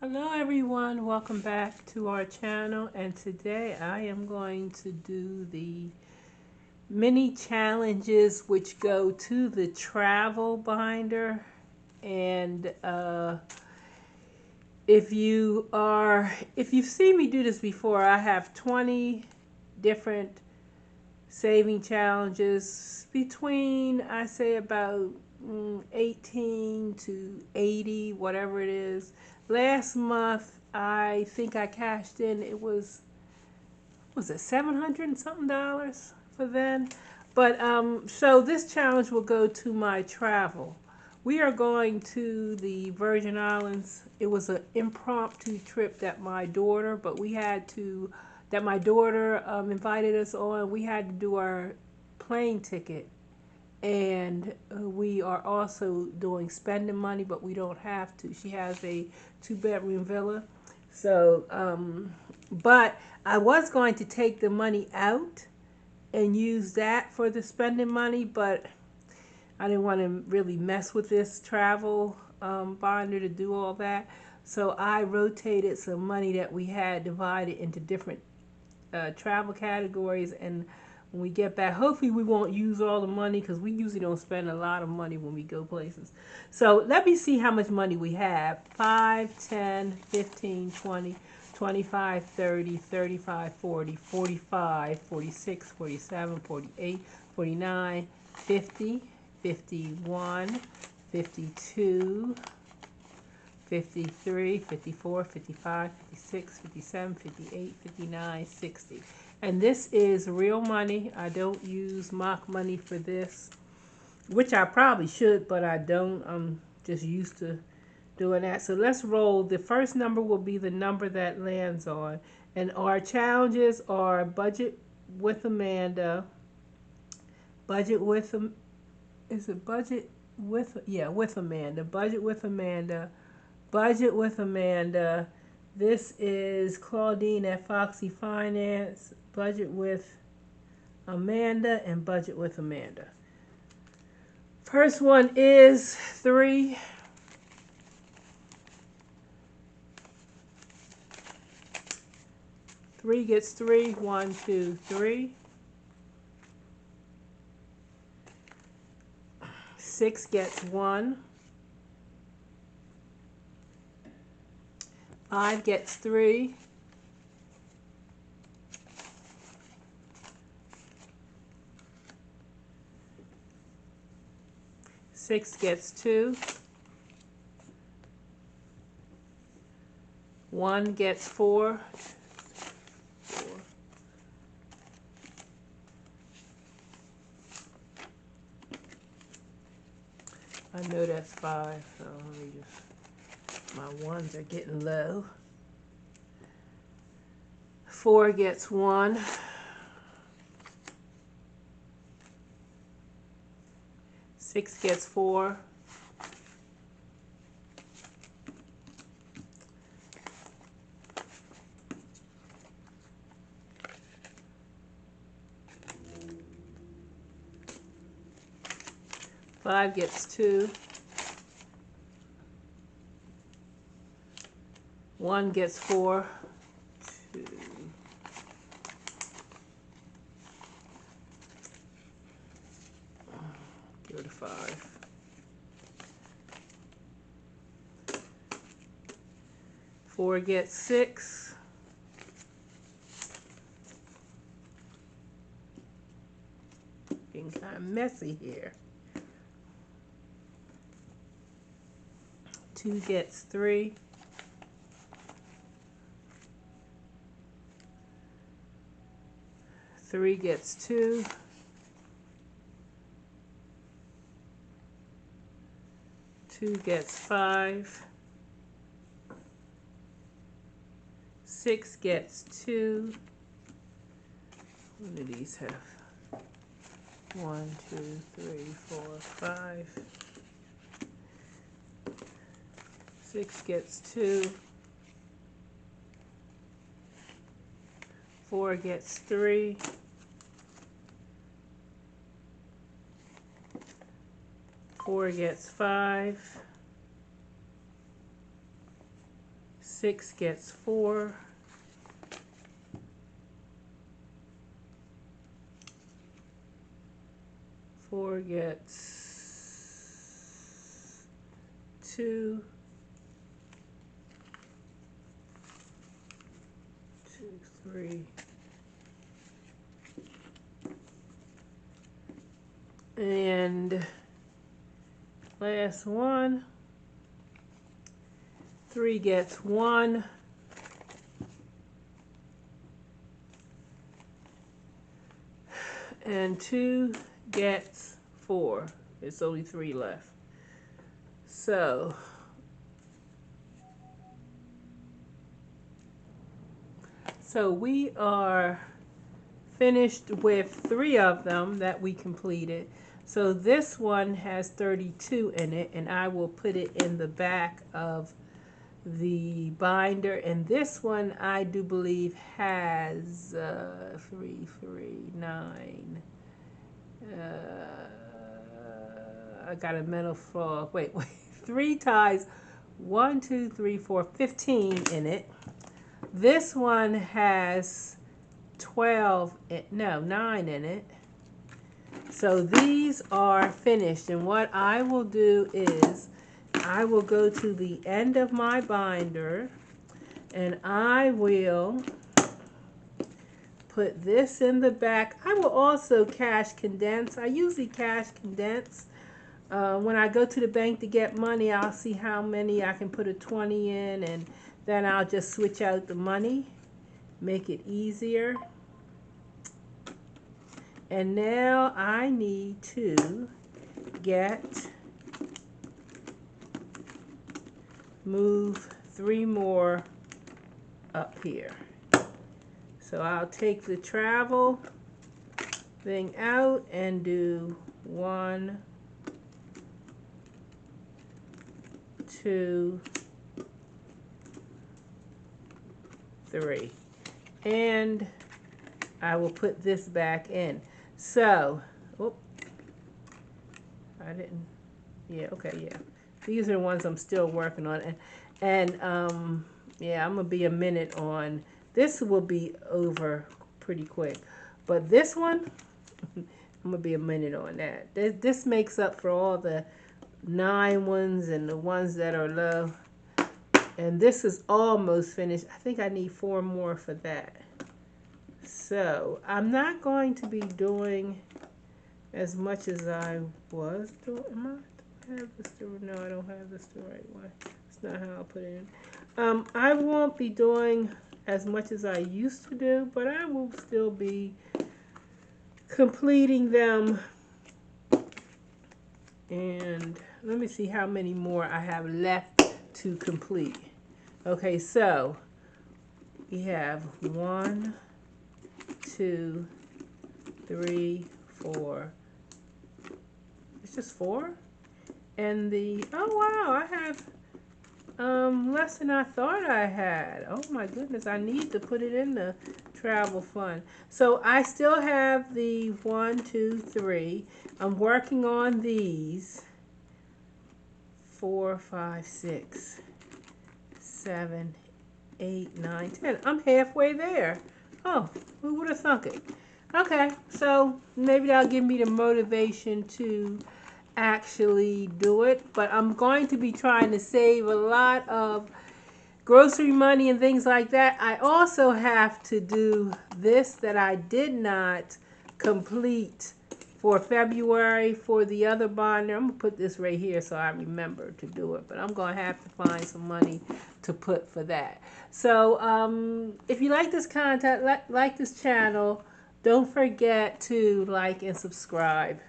Hello everyone, welcome back to our channel, and today I am going to do the mini challenges which go to the travel binder. And if you've seen me do this before, I have 20 different saving challenges between, I say, about 18 to 80, whatever it is. Last month, I think I cashed in. Was it 700 and something dollars for then? But so this challenge will go to my travel. We are going to the Virgin Islands. It was an impromptu trip that my daughter invited us on. We had to do our plane ticket, and we are also doing spending money, but we don't have to. She has a two-bedroom villa, so but I was going to take the money out and use that for the spending money, but I didn't want to really mess with this travel binder to do all that. So I rotated some money that we had divided into different travel categories, and when we get back, hopefully we won't use all the money because we usually don't spend a lot of money when we go places. So let me see how much money we have. 5, 10, 15, 20, 25, 30, 35, 40, 45, 46, 47, 48, 49, 50, 51, 52, 53, 54, 55, 56, 57, 58, 59, 60. And this is real money. I don't use mock money for this, which I probably should, but I don't. I'm just used to doing that. So let's roll. The first number will be the number that lands on. And our challenges are budget with Amanda, budget with, is it budget with, yeah, with Amanda, budget with Amanda, budget with Amanda. This is Claudine at Foxy Finance, budget with Amanda, and budget with Amanda. First one is 3. 3 gets 3. 1, 2, 3. 6 gets 1. 5 gets 3. 6 gets 2. 1 gets 4. 4. I know that's 5, so let me just, my ones are getting low. 4 gets 1. 6 gets 4. 5 gets 2. 1 gets 4. 2. Go to 5. 4 gets 6. 'Getting kind of messy here. 2 gets 3. 3 gets 2. 2 gets 5. 6 gets 2. What do these have? 1, 2, 3, 4, 5. 6 gets 2. 4 gets 3. 4 gets 5. 6 gets 4. 4 gets 2. 2, 3. And last one. 3 gets 1. And 2 gets 4. It's only 3 left. So we are finished with 3 of them that we completed. So this one has 32 in it, and I will put it in the back of the binder. And this one I do believe has 3, 9. I got a mental frog. Wait. 3 ties. 1, 2, 3, 4, 15 in it. This one has 9 in it. So these are finished. And what I will do is I will go to the end of my binder and I will put this in the back. I will also cash condense. I usually cash condense. When I go to the bank to get money, I'll see how many I can put a 20 in, and then I'll just switch out the money, make it easier. And now I need to move 3 more up here. So I'll take the travel thing out and do 1, 2, 3. And I will put this back in. So, I didn't, yeah, okay, yeah. These are the ones I'm still working on. And yeah, I'm going to be a minute on. This will be over pretty quick. But this one, I'm going to be a minute on that. This makes up for all the 9 ones and the ones that are low. And this is almost finished. I think I need 4 more for that. So I'm not going to be doing as much as I was doing. Do I have this to, no, I don't have this the right way. It's not how I put it in. I won't be doing as much as I used to do, but I will still be completing them. And let me see how many more I have left to complete. Okay, so we have 1, 2, 3, 4. It's just 4? And oh wow, I have less than I thought I had. Oh my goodness, I need to put it in the travel fund. So I still have the 1, 2, 3. I'm working on these. 4, 5, 6, 7, 8, 9, 10. I'm halfway there. Oh, who would have thunk it? Okay, so maybe that'll give me the motivation to actually do it. But I'm going to be trying to save a lot of grocery money and things like that. I also have to do this that I did not complete for February for the other binder. I'm going to put this right here so I remember to do it. But I'm going to have to find some money to put for that. So if you like this content, like this channel, don't forget to like and subscribe.